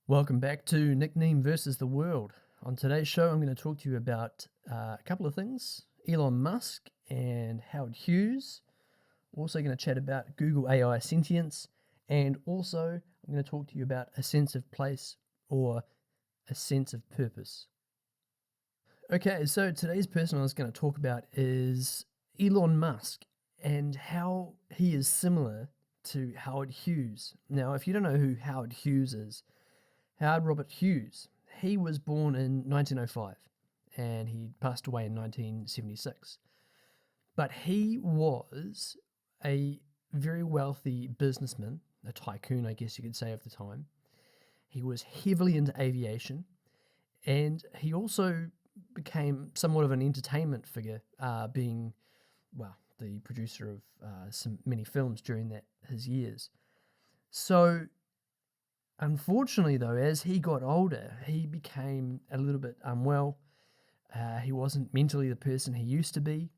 Welcome back to Nickname versus the World. On today's show, I'm going to talk to you about a couple of things: Elon Musk and Howard Hughes. Also, going to chat about Google AI sentience, and also I'm going to talk to you about a sense of place or a sense of purpose. Okay, so today's person I was going to talk about is Elon Musk and how he is similar to Howard Hughes. Now, if you don't know who Howard Hughes is, Howard Robert Hughes. He was born in 1905 and he passed away in 1976. But he was a very wealthy businessman, a tycoon, I guess you could say, of the time. He was heavily into aviation and he also became somewhat of an entertainment figure, being, well, the producer of many films during his years. So unfortunately, though, as he got older, he became a little bit unwell. He wasn't mentally the person he used to be,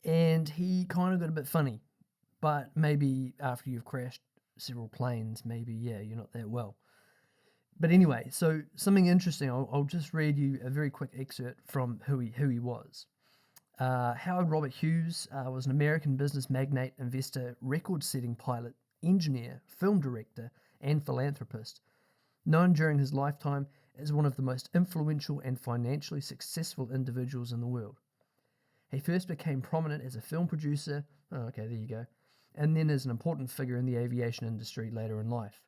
and he kind of got a bit funny. But maybe after you've crashed several planes, maybe, yeah, you're not that well. But anyway, so something interesting, I'll just read you a very quick excerpt from who he was. Howard Robert Hughes was an American business magnate, investor, record setting pilot, engineer, film director, and philanthropist, known during his lifetime as one of the most influential and financially successful individuals in the world. He first became prominent as a film producer, oh, okay, there you go, and then as an important figure in the aviation industry later in life.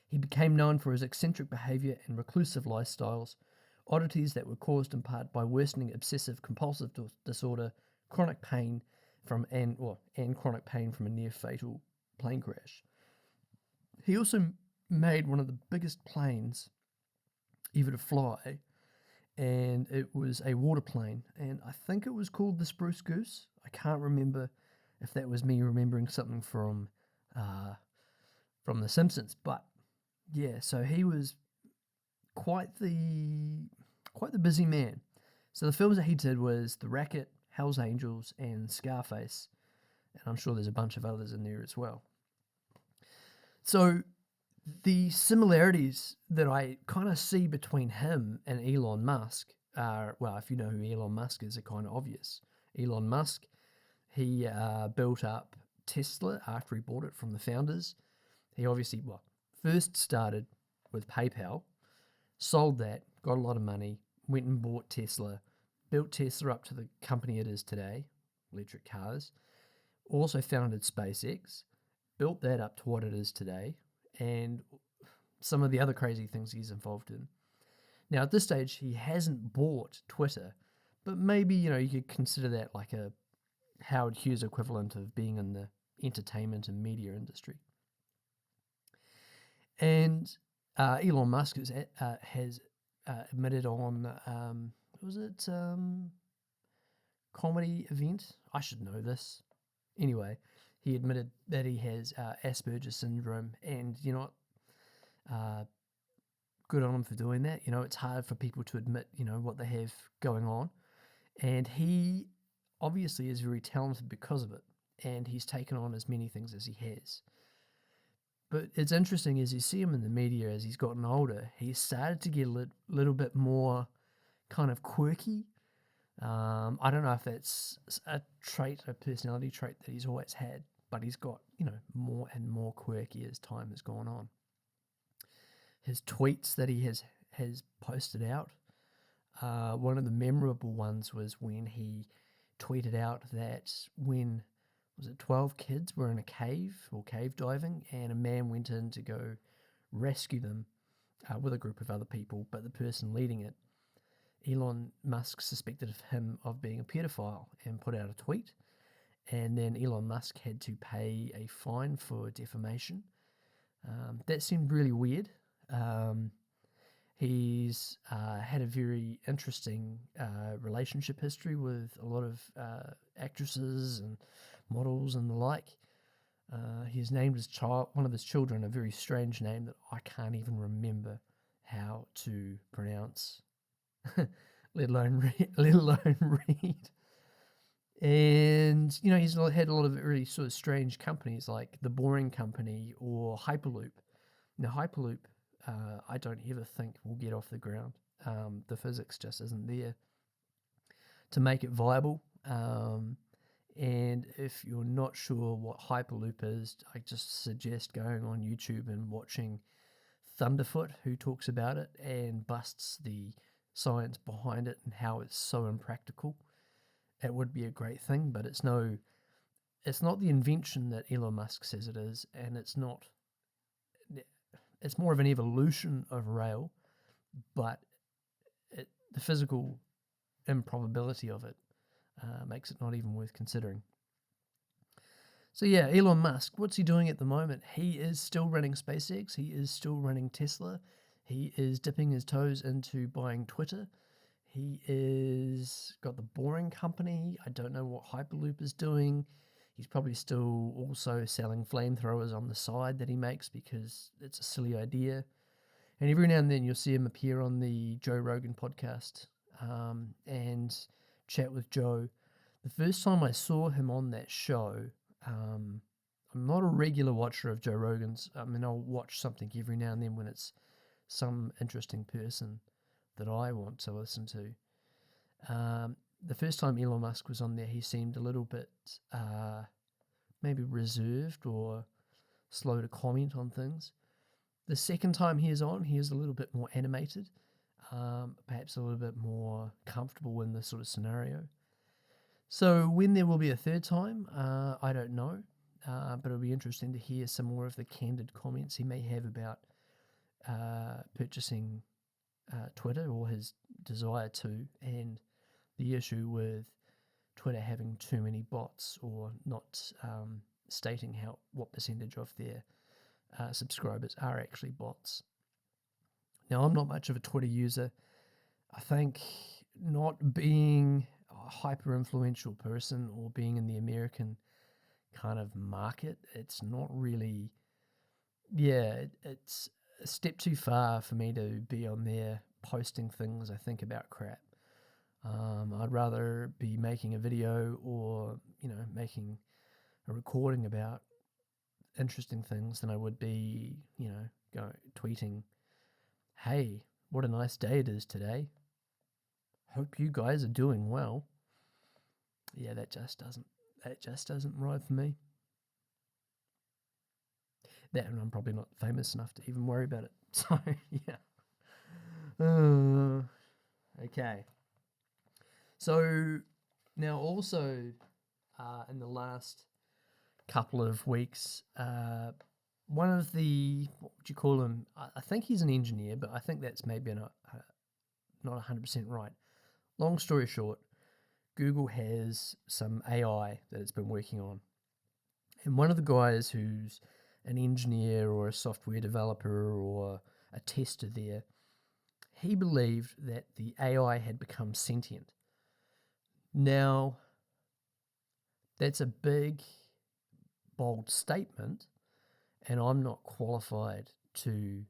He became known for his eccentric behavior and reclusive lifestyles, oddities that were caused in part by worsening obsessive compulsive disorder, chronic pain and chronic pain from a near fatal plane crash. He also made one of the biggest planes ever to fly, and it was a water plane, and I think it was called the Spruce Goose. I can't remember if that was me remembering something from The Simpsons, but yeah, so he was quite the quite the busy man. So the films that he did was The Racket, Hell's Angels, and Scarface, and I'm sure there's a bunch of others in there as well. So the similarities that I kind of see between him and Elon Musk are, well, if you know who Elon Musk is, are kind of obvious. Elon Musk, he built up Tesla after he bought it from the founders. He obviously, well, first started with PayPal, sold that, got a lot of money, went and bought Tesla, built Tesla up to the company it is today, electric cars, also founded SpaceX, built that up to what it is today, and some of the other crazy things he's involved in. Now, at this stage, he hasn't bought Twitter, but maybe, you could consider that like a Howard Hughes equivalent of being in the entertainment and media industry. And Elon Musk has admitted on, was it comedy event? I should know this. Anyway, he admitted that he has Asperger's syndrome, and good on him for doing that. It's hard for people to admit, what they have going on, and he obviously is very talented because of it, and he's taken on as many things as he has. But it's interesting as you see him in the media as he's gotten older, he's started to get a little bit more kind of quirky. I don't know if that's a personality trait that he's always had, but he's got, more and more quirky as time has gone on. His tweets that he has posted out, one of the memorable ones was when he tweeted out that when, was it 12 kids were in a cave or cave diving, and a man went in to go rescue them with a group of other people, but the person leading it, Elon Musk suspected him of being a pedophile and put out a tweet, and then Elon Musk had to pay a fine for defamation. That seemed really weird. He's had a very interesting relationship history with a lot of actresses and models and the like. He's named his one of his children, a very strange name that I can't even remember how to pronounce, let alone read. And he's had a lot of really sort of strange companies like the Boring Company or Hyperloop. Now Hyperloop I don't ever think will get off the ground. The physics just isn't there to make it viable. And if you're not sure what Hyperloop is, I just suggest going on YouTube and watching Thunderfoot, who talks about it and busts the science behind it and how it's so impractical. It would be a great thing, but it's not the invention that Elon Musk says it is, and it's more of an evolution of rail, but the physical improbability of it makes it not even worth considering. So yeah, Elon Musk, what's he doing at the moment? He is still running SpaceX. He is still running Tesla. He is dipping his toes into buying Twitter. He is got the Boring Company. I don't know what Hyperloop is doing. He's probably still also selling flamethrowers on the side that he makes because it's a silly idea. And every now and then you'll see him appear on the Joe Rogan podcast and chat with Joe. The first time I saw him on that show, I'm not a regular watcher of Joe Rogan's. I mean, I'll watch something every now and then when it's some interesting person that I want to listen to. The first time Elon Musk was on there, he seemed a little bit maybe reserved or slow to comment on things. The second time he is on, he is a little bit more animated, perhaps a little bit more comfortable in this sort of scenario. So when there will be a third time, I don't know, but it'll be interesting to hear some more of the candid comments he may have about purchasing Twitter or his desire to, and the issue with Twitter having too many bots or not stating what percentage of their subscribers are actually bots. Now, I'm not much of a Twitter user. I think not being a hyper influential person or being in the American kind of market, it's not really, it's a step too far for me to be on there posting things I think about crap. I'd rather be making a video or, making a recording about interesting things than I would be, tweeting, hey, what a nice day it is today. Hope you guys are doing well. Yeah, that just doesn't ride for me. That, and I'm probably not famous enough to even worry about it. So, yeah. Okay. So, now also in the last couple of weeks, one of the, what would you call him? I think he's an engineer, but I think that's maybe not 100% right. Long story short, Google has some AI that it's been working on. And one of the guys who's an engineer or a software developer or a tester there, he believed that the AI had become sentient. Now, that's a big, bold statement, and I'm not qualified to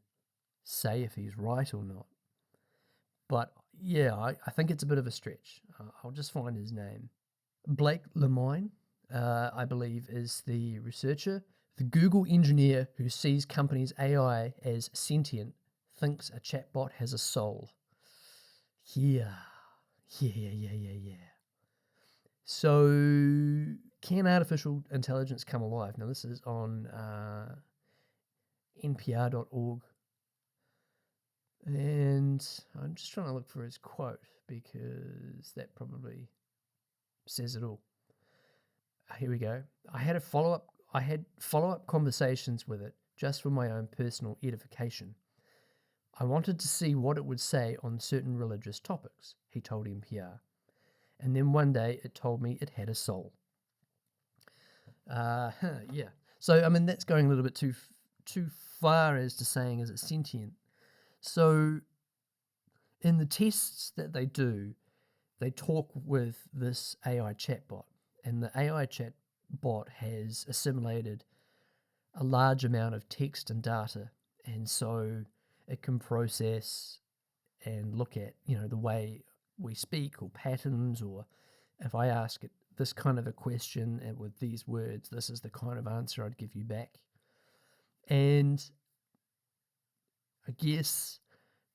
say if he's right or not. But yeah, I think it's a bit of a stretch. I'll just find his name. Blake Lemoine, I believe, is the researcher. The Google engineer who sees companies' AI as sentient thinks a chatbot has a soul. Yeah. So, can artificial intelligence come alive? Now, this is on npr.org. And I'm just trying to look for his quote because that probably says it all. Here we go. I had follow-up conversations with it just for my own personal edification. I wanted to see what it would say on certain religious topics, he told NPR. And then one day it told me it had a soul. Yeah. So, I mean, that's going a little bit too far as to saying is it sentient. So, in the tests that they do, they talk with this AI chatbot, and the AI chatbot has assimilated a large amount of text and data, and so it can process and look at, the way we speak or patterns, or if I ask it this kind of a question and with these words, this is the kind of answer I'd give you back. And I guess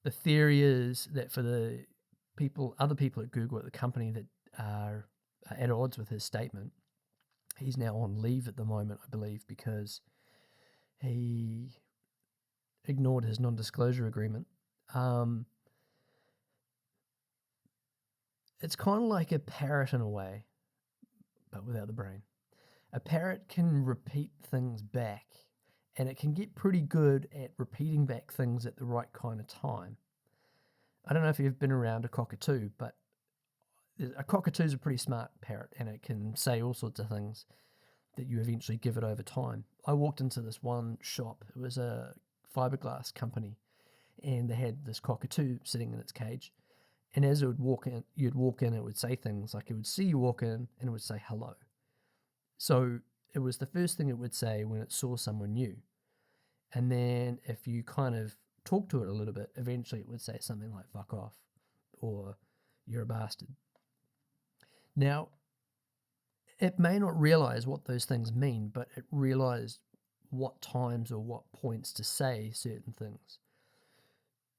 the theory is that for the other people at Google, at the company that are at odds with his statement, he's now on leave at the moment, I believe, because he ignored his non-disclosure agreement. It's kind of like a parrot in a way, but without the brain. A parrot can repeat things back, and it can get pretty good at repeating back things at the right kind of time. I don't know if you've been around a cockatoo, but a cockatoo is a pretty smart parrot, and it can say all sorts of things that you eventually give it over time. I walked into this one shop. It was a fiberglass company, and they had this cockatoo sitting in its cage. And as you'd walk in, it would say things like it would see you walk in, and it would say hello. So it was the first thing it would say when it saw someone new. And then if you kind of talk to it a little bit, eventually it would say something like fuck off or you're a bastard. Now, it may not realize what those things mean, but it realized what times or what points to say certain things.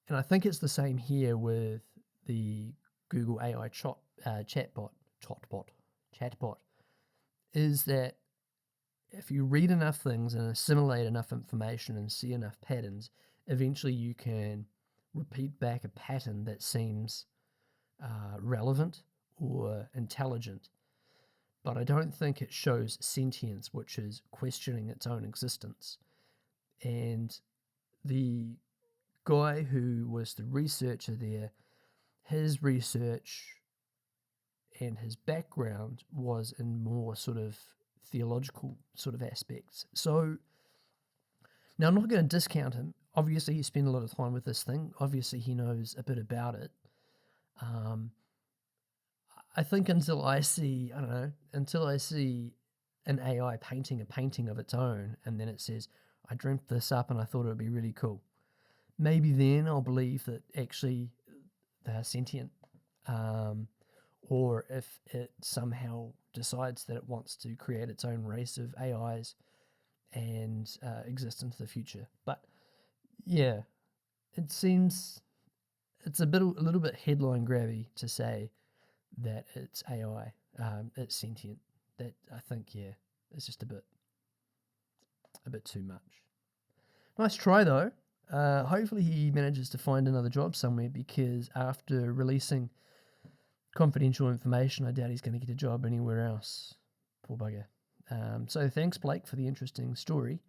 And I think it's the same here with the Google AI chatbot, is that if you read enough things and assimilate enough information and see enough patterns, eventually you can repeat back a pattern that seems relevant or intelligent. But I don't think it shows sentience, which is questioning its own existence. And the guy who was the researcher there, his research and his background was in more sort of theological sort of aspects. So now I'm not going to discount him. Obviously, he spent a lot of time with this thing. Obviously, he knows a bit about it. I think until I see an AI painting a painting of its own, and then it says, I dreamt this up and I thought it would be really cool. Maybe then I'll believe that actually they're sentient. Or if it somehow decides that it wants to create its own race of AIs and exist into the future. But yeah, it seems it's a little bit headline grabby to say that it's AI, it's sentient. That I think, yeah, it's just a bit too much. Nice try though. Hopefully he manages to find another job somewhere, because after releasing confidential information, I doubt he's going to get a job anywhere else. Poor bugger. So thanks, Blake, for the interesting story.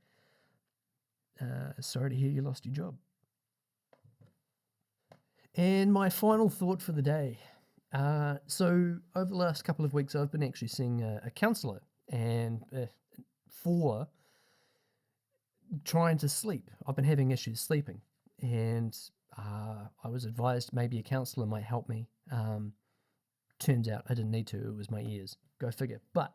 Sorry to hear you lost your job. And my final thought for the day. So over the last couple of weeks, I've been actually seeing a counsellor, and for trying to sleep. I've been having issues sleeping, and I was advised maybe a counsellor might help me. Turns out I didn't need to. It was my ears. Go figure. But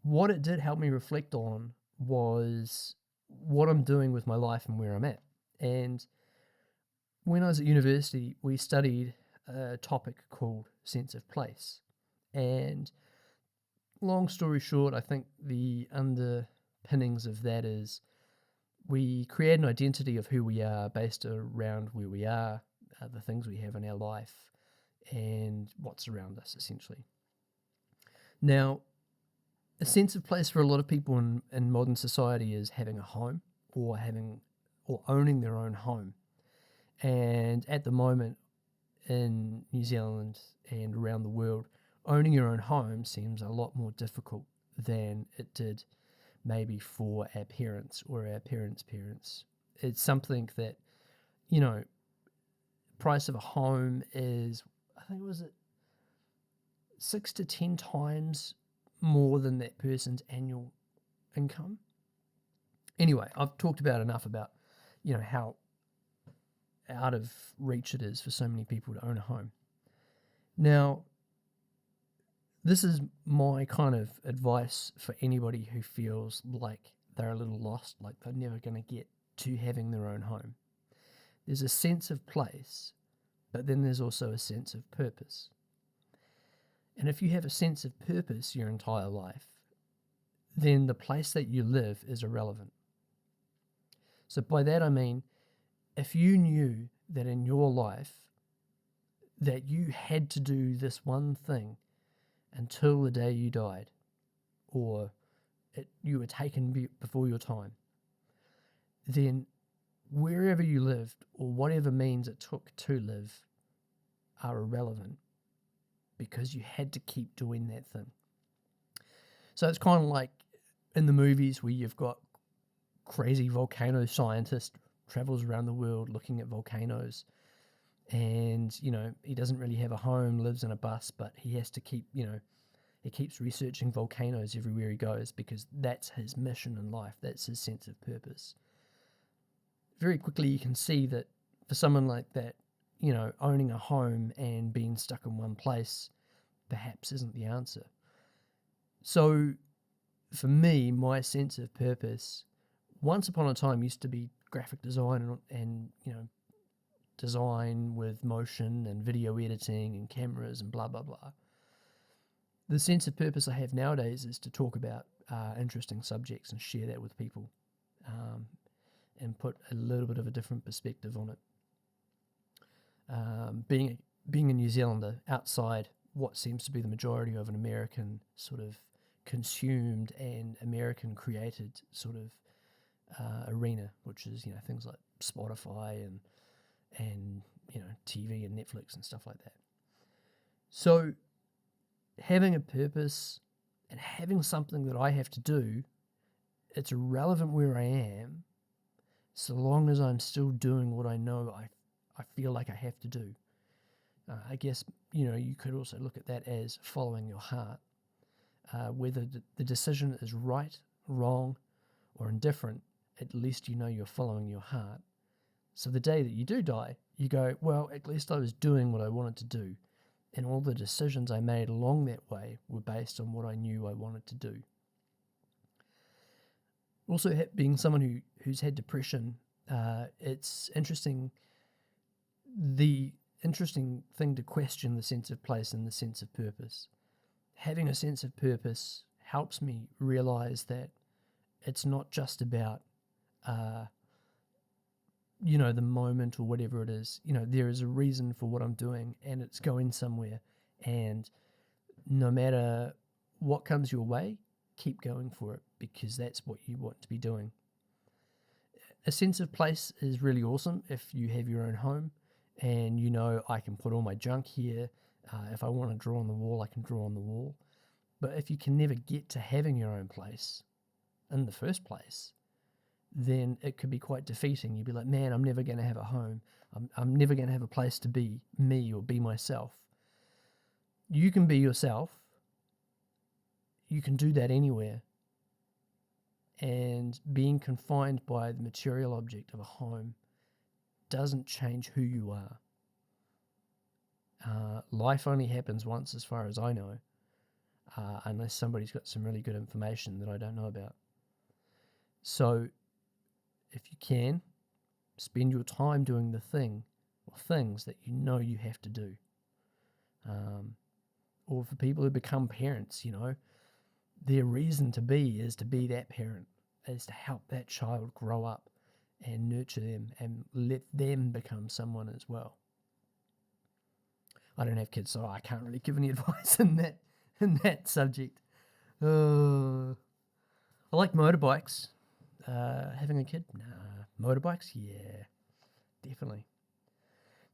what it did help me reflect on was what I'm doing with my life and where I'm at. And when I was at university, we studied a topic called sense of place. And long story short, I think the underpinnings of that is we create an identity of who we are based around where we are, the things we have in our life, and what's around us, essentially. Now, a sense of place for a lot of people in modern society is having a home, or owning their own home. And at the moment in New Zealand and around the world, owning your own home seems a lot more difficult than it did maybe for our parents or our parents' parents. It's something that, price of a home is, I think it was 6 to 10 times more than that person's annual income. Anyway, I've talked about enough about, how out of reach it is for so many people to own a home. Now, this is my kind of advice for anybody who feels like they're a little lost, like they're never going to get to having their own home. There's a sense of place, but then there's also a sense of purpose. And if you have a sense of purpose your entire life, then the place that you live is irrelevant. So by that I mean, if you knew that in your life that you had to do this one thing until the day you died, or you were taken before your time, then wherever you lived or whatever means it took to live are irrelevant because you had to keep doing that thing. So it's kind of like in the movies where you've got crazy volcano scientist travels around the world looking at volcanoes, and he doesn't really have a home, lives in a bus, but he has to keep he keeps researching volcanoes everywhere he goes because that's his mission in life, that's his sense of purpose. Very quickly you can see that for someone like that, owning a home and being stuck in one place perhaps isn't the answer. So for me, my sense of purpose once upon a time used to be graphic design and design with motion and video editing and cameras and blah, blah, blah. The sense of purpose I have nowadays is to talk about interesting subjects and share that with people, and put a little bit of a different perspective on it. Being a New Zealander outside what seems to be the majority of an American sort of consumed and American created sort of arena, which is things like Spotify and TV and Netflix and stuff like that. So having a purpose and having something that I have to do, it's irrelevant where I am, so long as I'm still doing what I know I feel like I have to do. I guess you could also look at that as following your heart. Whether the decision is right, wrong, or indifferent, at least you're following your heart. So the day that you do die, you go, well, at least I was doing what I wanted to do, and all the decisions I made along that way were based on what I knew I wanted to do. Also, being someone who's had depression, it's interesting. The interesting thing to question the sense of place and the sense of purpose. Having a sense of purpose helps me realize that it's not just about the moment or whatever it is. There is a reason for what I'm doing and it's going somewhere, and no matter what comes your way, keep going for it because that's what you want to be doing. A sense of place is really awesome if you have your own home and I can put all my junk here. If I want to draw on the wall, I can draw on the wall. But if you can never get to having your own place in the first place, then it could be quite defeating. You'd be like, man, I'm never going to have a home. I'm never going to have a place to be me or be myself. You can be yourself. You can do that anywhere. And being confined by the material object of a home doesn't change who you are. Life only happens once as far as I know, unless somebody's got some really good information that I don't know about. So if you can, spend your time doing the thing or things that you have to do. Or for people who become parents, their reason to be is to be that parent, is to help that child grow up and nurture them and let them become someone as well. I don't have kids, so I can't really give any advice in that subject. I like motorbikes. Having a kid? Nah. Motorbikes? Yeah, definitely.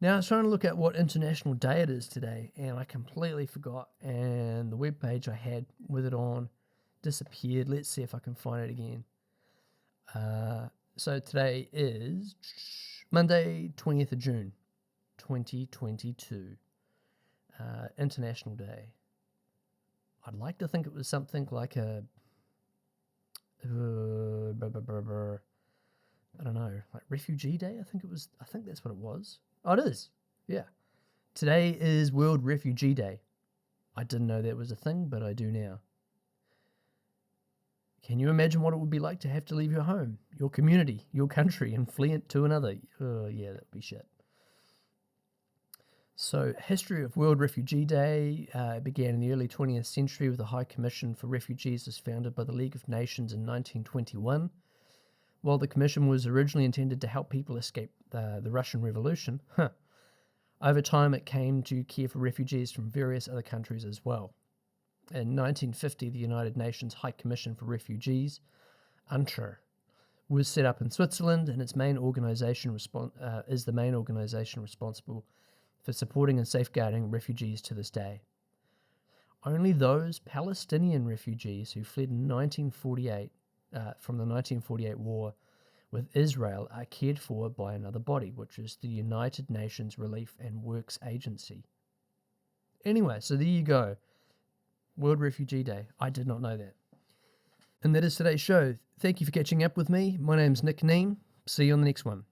Now, I was trying to look at what International Day it is today, and I completely forgot, and the webpage I had with it on disappeared. Let's see if I can find it again. So today is Monday, 20th of June, 2022. International Day. I'd like to think it was something like a I don't know, like Refugee Day. I think that's what it was. Oh, it is. Yeah. Today is World Refugee Day. I didn't know that was a thing, but I do now. Can you imagine what it would be like to have to leave your home, your community, your country, and flee it to another? Oh, yeah, that would be shit. So, history of World Refugee Day began in the early 20th century with the High Commission for Refugees was founded by the League of Nations in 1921. While the commission was originally intended to help people escape the Russian Revolution, over time it came to care for refugees from various other countries as well. In 1950, the United Nations High Commission for Refugees, UNCHR, was set up in Switzerland, and its main organization is the main organization responsible for supporting and safeguarding refugees to this day. Only those Palestinian refugees who fled in 1948 from the 1948 war with Israel are cared for by another body, which is the United Nations Relief and Works Agency. Anyway, so there you go. World Refugee Day. I did not know that. And that is today's show. Thank you for catching up with me. My name's neame. See you on the next one.